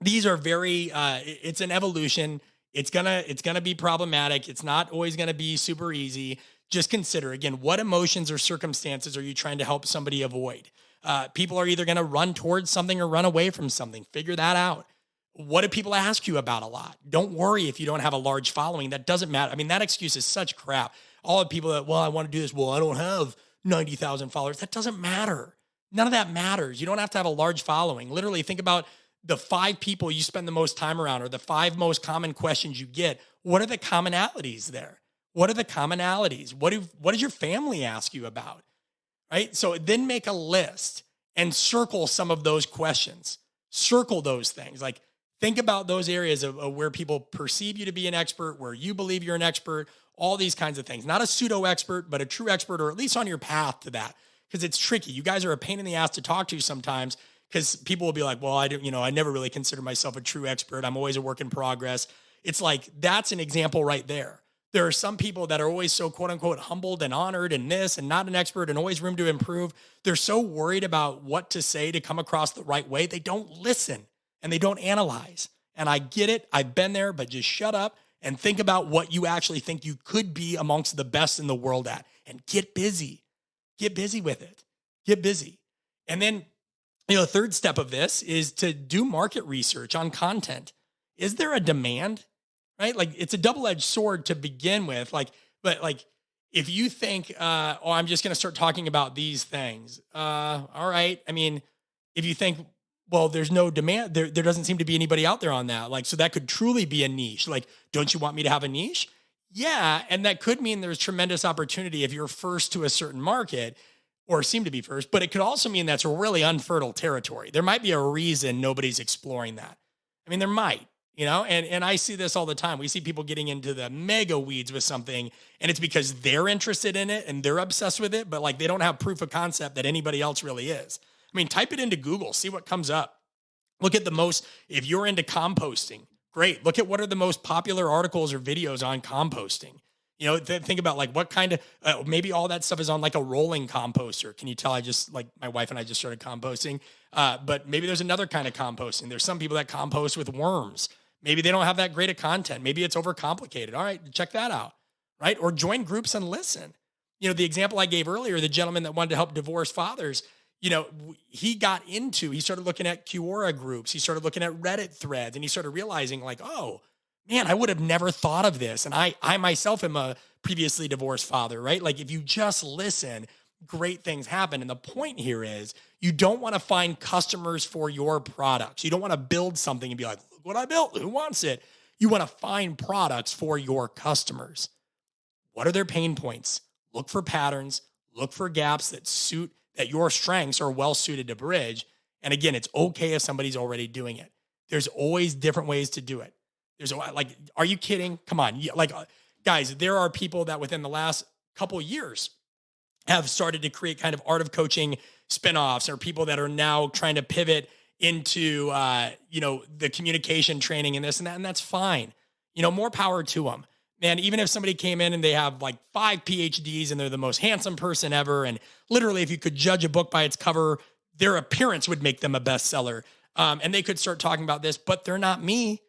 these are very, it's an evolution. It's gonna be problematic. It's not always gonna be super easy. Just consider again, what emotions or circumstances are you trying to help somebody avoid? People are either gonna run towards something or run away from something. Figure that out. What do people ask you about a lot? Don't worry if you don't have a large following. That doesn't matter. I mean, that excuse is such crap. All the people that, well, I want to do this. Well, I don't have 90,000 followers. That doesn't matter. None of that matters. You don't have to have a large following. Literally think about the 5 people you spend the most time around or the 5 most common questions you get. What are the commonalities there? What are the commonalities? What does your family ask you about? Right? So then make a list and circle some of those questions. Circle those things. Like think about those areas of where people perceive you to be an expert, where you believe you're an expert, all these kinds of things. Not a pseudo expert, but a true expert, or at least on your path to that. Because it's tricky. You guys are a pain in the ass to talk to sometimes because people will be like, well, I never really consider myself a true expert. I'm always a work in progress. It's like, that's an example right there. There are some people that are always so quote unquote humbled and honored and this and not an expert and always room to improve. They're so worried about what to say to come across the right way. They don't listen and they don't analyze. And I get it. I've been there, but just shut up and think about what you actually think you could be amongst the best in the world at, and get busy. Get busy with it. Get busy. And then, the third step of this is to do market research on content. Is there a demand? Right? Like it's a double-edged sword to begin with. But if you think, I'm just going to start talking about these things. All right. I mean, if you think, well, there's no demand, there doesn't seem to be anybody out there on that. Like, so that could truly be a niche. Like, don't you want me to have a niche? Yeah. And that could mean there's tremendous opportunity if you're first to a certain market or seem to be first, but it could also mean that's a really unfertile territory. There might be a reason nobody's exploring that. I mean, there might, and I see this all the time. We see people getting into the mega weeds with something and it's because they're interested in it and they're obsessed with it, but like they don't have proof of concept that anybody else really is. I mean, type it into Google, see what comes up. Look at if you're into composting, great. Look at what are the most popular articles or videos on composting. Think about like what kind of, maybe all that stuff is on like a rolling composter. Can you tell my wife and I just started composting, but maybe there's another kind of composting. There's some people that compost with worms. Maybe they don't have that great of content. Maybe it's overcomplicated. All right, check that out, right? Or join groups and listen. The example I gave earlier, the gentleman that wanted to help divorced fathers, he started looking at Quora groups. He started looking at Reddit threads and he started realizing like, oh, man, I would have never thought of this. And I myself am a previously divorced father, right? Like if you just listen, great things happen. And the point here is you don't want to find customers for your products. You don't want to build something and be like, look what I built. Who wants it? You want to find products for your customers. What are their pain points? Look for patterns, look for gaps that your strengths are well suited to bridge. And again, it's okay if somebody's already doing it. There's always different ways to do it. Are you kidding? Come on. Guys, there are people that within the last couple of years have started to create kind of art of coaching spinoffs, or people that are now trying to pivot into, the communication training and this and that. And that's fine. More power to them. Man, even if somebody came in and they have like 5 PhDs and they're the most handsome person ever. And literally, if you could judge a book by its cover, their appearance would make them a bestseller. And they could start talking about this, but they're not me.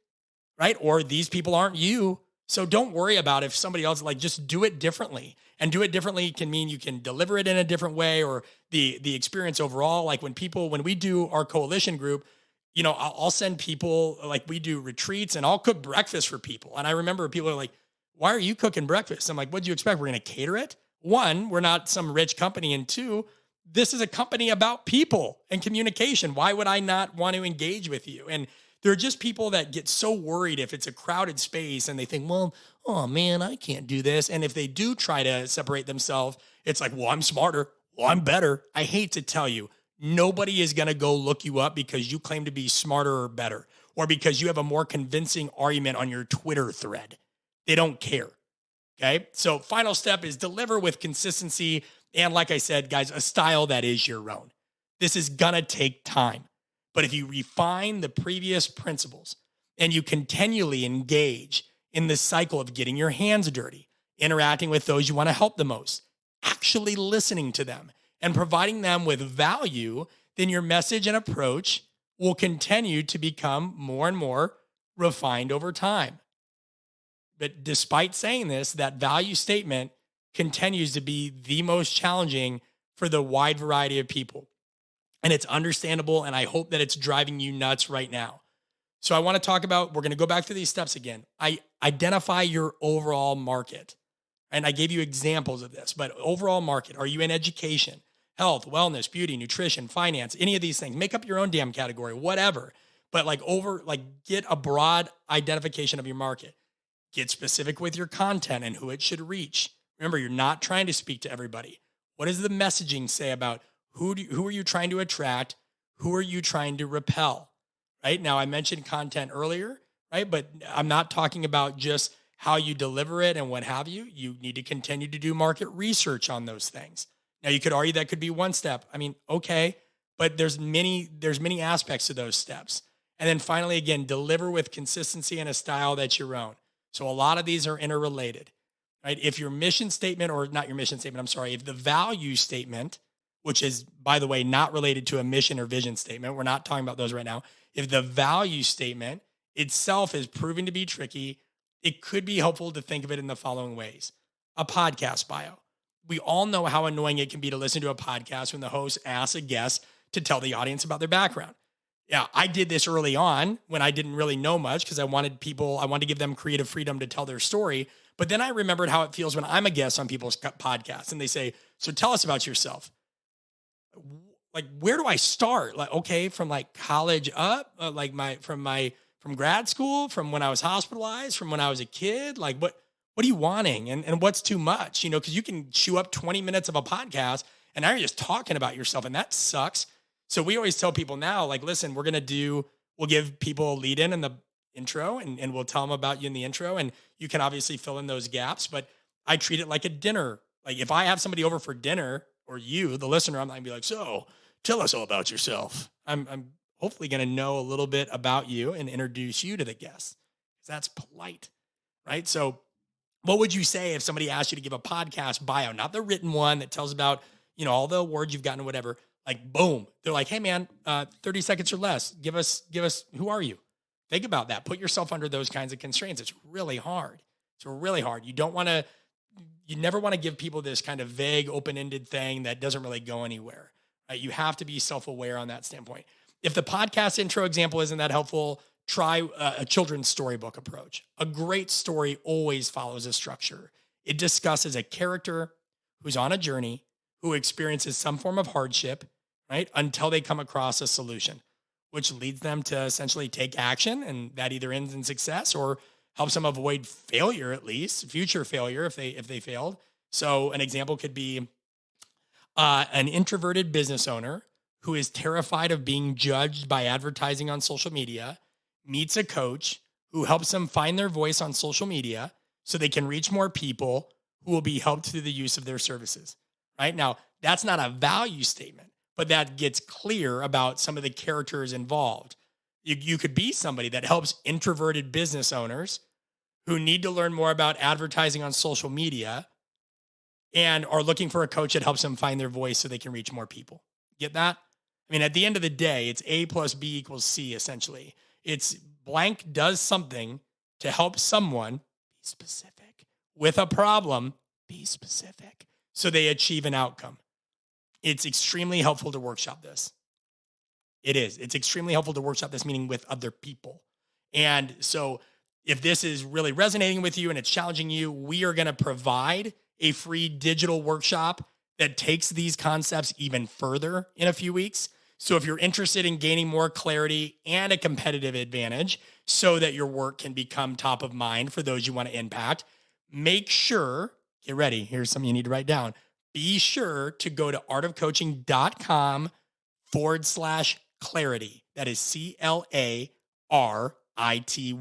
Right? Or these people aren't you. So don't worry about if somebody else, just do it differently. And do it differently can mean you can deliver it in a different way, or the experience overall. Like when we do our coalition group, I'll send people, like we do retreats and I'll cook breakfast for people. And I remember people are like, why are you cooking breakfast? I'm like, what'd you expect? We're going to cater it? 1, we're not some rich company. And 2, this is a company about people and communication. Why would I not want to engage with you? And there are just people that get so worried if it's a crowded space and they think, well, oh man, I can't do this. And if they do try to separate themselves, it's like, well, I'm smarter. Well, I'm better. I hate to tell you, nobody is going to go look you up because you claim to be smarter or better, or because you have a more convincing argument on your Twitter thread. They don't care. Okay. So final step is deliver with consistency. And like I said, guys, a style that is your own. This is going to take time. But if you refine the previous principles and you continually engage in this cycle of getting your hands dirty, interacting with those you want to help the most, actually listening to them and providing them with value, then your message and approach will continue to become more and more refined over time. But despite saying this, that value statement continues to be the most challenging for the wide variety of people. And it's understandable. And I hope that it's driving you nuts right now. So I want to talk about, we're going to go back through these steps again. I identify your overall market. And I gave you examples of this, but overall market, are you in education, health, wellness, beauty, nutrition, finance, any of these things? Make up your own damn category, whatever. But get a broad identification of your market. Get specific with your content and who it should reach. Remember, you're not trying to speak to everybody. What does the messaging say about who are you trying to attract? Who are you trying to repel? Right? Now, I mentioned content earlier, right? But I'm not talking about just how you deliver it and what have you. You need to continue to do market research on those things. Now, you could argue that could be one step. I mean, okay, but there's many aspects to those steps. And then finally, again, deliver with consistency and a style that's your own. So a lot of these are interrelated, right? If your mission statement, or not your mission statement, I'm sorry, if the value statement, which is, by the way, not related to a mission or vision statement, we're not talking about those right now. If the value statement itself is proving to be tricky, it could be helpful to think of it in the following ways. A podcast bio. We all know how annoying it can be to listen to a podcast when the host asks a guest to tell the audience about their background. Yeah, I did this early on when I didn't really know much because I wanted to give them creative freedom to tell their story. But then I remembered how it feels when I'm a guest on people's podcasts and they say, so tell us about yourself. Like, where do I start? Like, okay, from like college up, from grad school, from when I was hospitalized, from when I was a kid, like what are you wanting? And what's too much? Because you can chew up 20 minutes of a podcast and now you're just talking about yourself and that sucks. So we always tell people now, like, listen, we'll give people a lead in the intro and we'll tell them about you in the intro. And you can obviously fill in those gaps, but I treat it like a dinner. Like if I have somebody over for dinner or you, the listener, I'm not gonna be like, so tell us all about yourself. I'm hopefully going to know a little bit about you and introduce you to the guests because that's polite, right? So what would you say if somebody asked you to give a podcast bio, not the written one that tells about, all the awards you've gotten or whatever, like boom, they're like, hey man, 30 seconds or less, give us, who are you? Think about that. Put yourself under those kinds of constraints. It's really hard. It's really hard. You never want to give people this kind of vague, open-ended thing that doesn't really go anywhere. Right? You have to be self-aware on that standpoint. If the podcast intro example isn't that helpful, try a children's storybook approach. A great story always follows a structure. It discusses a character who's on a journey, who experiences some form of hardship, right, until they come across a solution, which leads them to essentially take action, and that either ends in success or helps them avoid failure, at least future failure if they failed. So an example could be an introverted business owner who is terrified of being judged by advertising on social media meets a coach who helps them find their voice on social media so they can reach more people who will be helped through the use of their services. Right now, that's not a value statement, but that gets clear about some of the characters involved. You could be somebody that helps introverted business owners who need to learn more about advertising on social media and are looking for a coach that helps them find their voice so they can reach more people. Get that? I mean, at the end of the day, it's A plus B equals C, essentially. It's blank does something to help someone, be specific, with a problem, be specific, so they achieve an outcome. It's extremely helpful to workshop this. It is. It's extremely helpful to workshop this, meaning with other people. And so if this is really resonating with you and it's challenging you, we are going to provide a free digital workshop that takes these concepts even further in a few weeks. So if you're interested in gaining more clarity and a competitive advantage so that your work can become top of mind for those you want to impact, make sure, get ready, here's something you need to write down. Be sure to go to artofcoaching.com/clarity. That is CLARITY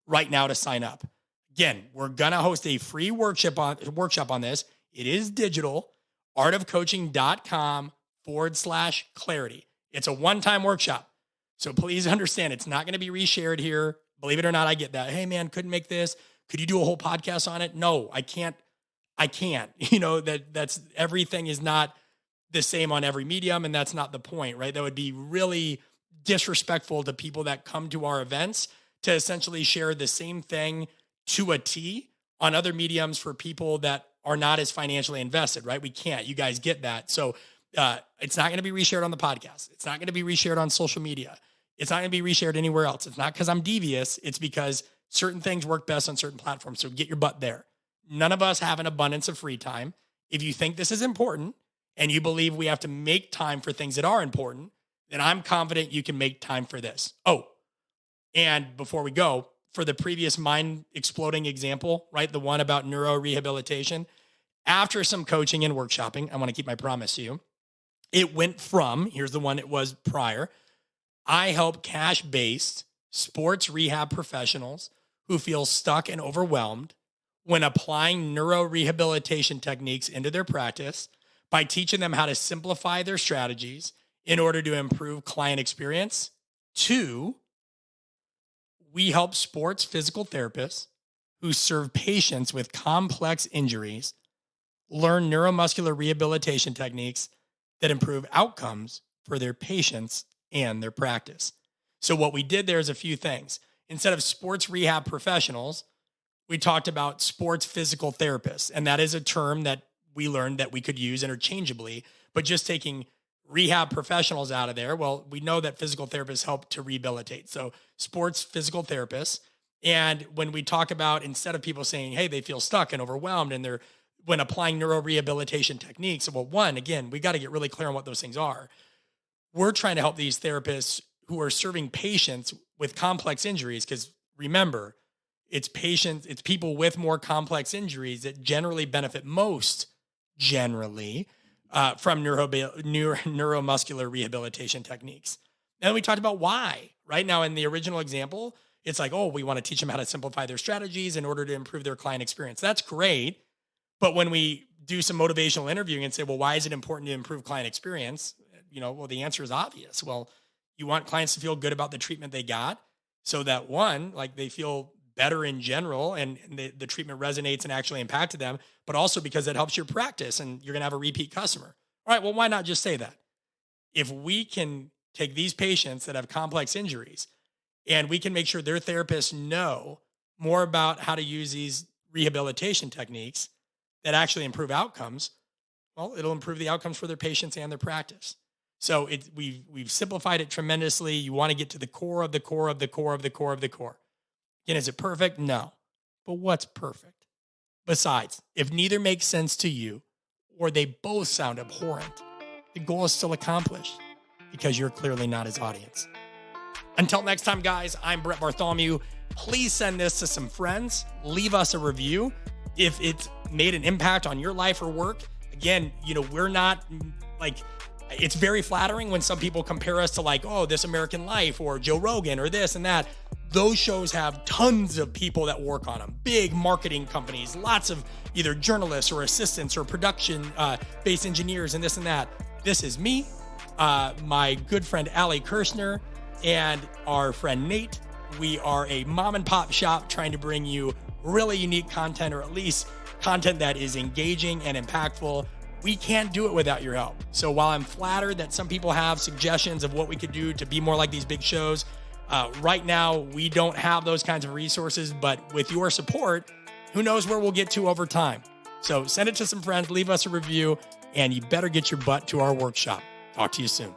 right now to sign up. Again, we're going to host a free workshop on this. It is digital, artofcoaching.com/clarity. It's a one-time workshop. So please understand, it's not going to be reshared here. Believe it or not, I get that. Hey man, couldn't make this. Could you do a whole podcast on it? No, I can't. That's everything is not the same on every medium. And that's not the point, right? That would be really disrespectful to people that come to our events to essentially share the same thing to a T on other mediums for people that are not as financially invested, right? We can't. You guys get that. So it's not going to be reshared on the podcast. It's not going to be reshared on social media. It's not going to be reshared anywhere else. It's not because I'm devious. It's because certain things work best on certain platforms. So get your butt there. None of us have an abundance of free time. If you think this is important and you believe we have to make time for things that are important, then I'm confident you can make time for this. Oh, and before we go, for the previous mind exploding example, right? The one about neuro rehabilitation, after some coaching and workshopping, I want to keep my promise to you. It went from, here's the one it was prior. I help cash-based sports rehab professionals who feel stuck and overwhelmed when applying neuro rehabilitation techniques into their practice by teaching them how to simplify their strategies in order to improve client experience. 2, we help sports physical therapists who serve patients with complex injuries learn neuromuscular rehabilitation techniques that improve outcomes for their patients and their practice. So what we did there is a few things. Instead of sports rehab professionals, we talked about sports physical therapists. And that is a term that we learned that we could use interchangeably, but just taking rehab professionals out of there. Well, we know that physical therapists help to rehabilitate. So sports physical therapists. And when we talk about, instead of people saying, hey, they feel stuck and overwhelmed and they're, when applying neuro rehabilitation techniques, well, one, again, we got to get really clear on what those things are. We're trying to help these therapists who are serving patients with complex injuries. Because remember, it's people with more complex injuries that generally benefit most from neuromuscular rehabilitation techniques. And we talked about why. Right now in the original example, it's like, oh, we want to teach them how to simplify their strategies in order to improve their client experience. That's great. But when we do some motivational interviewing and say, well, why is it important to improve client experience? Well, the answer is obvious. Well, you want clients to feel good about the treatment they got so that one, like they feel better in general and the treatment resonates and actually impacted them, but also because it helps your practice and you're going to have a repeat customer. All right, well, why not just say that? If we can take these patients that have complex injuries and we can make sure their therapists know more about how to use these rehabilitation techniques that actually improve outcomes, well, it'll improve the outcomes for their patients and their practice. So we've simplified it tremendously. You want to get to the core of the core of the core of the core of the core. Again, is it perfect? No. But what's perfect? Besides, if neither makes sense to you or they both sound abhorrent, the goal is still accomplished because you're clearly not his audience. Until next time, guys, I'm Brett Bartholomew. Please send this to some friends. Leave us a review if it's made an impact on your life or work. Again, we're not like, it's very flattering when some people compare us to like, oh, This American Life or Joe Rogan or this and that. Those shows have tons of people that work on them, big marketing companies, lots of either journalists or assistants or production-based engineers and this and that. This is me, my good friend Allie Kirshner, and our friend Nate. We are a mom and pop shop trying to bring you really unique content, or at least content that is engaging and impactful. We can't do it without your help. So while I'm flattered that some people have suggestions of what we could do to be more like these big shows, right now we don't have those kinds of resources, but with your support, who knows where we'll get to over time. So send it to some friends, leave us a review, and you better get your butt to our workshop. Talk to you soon.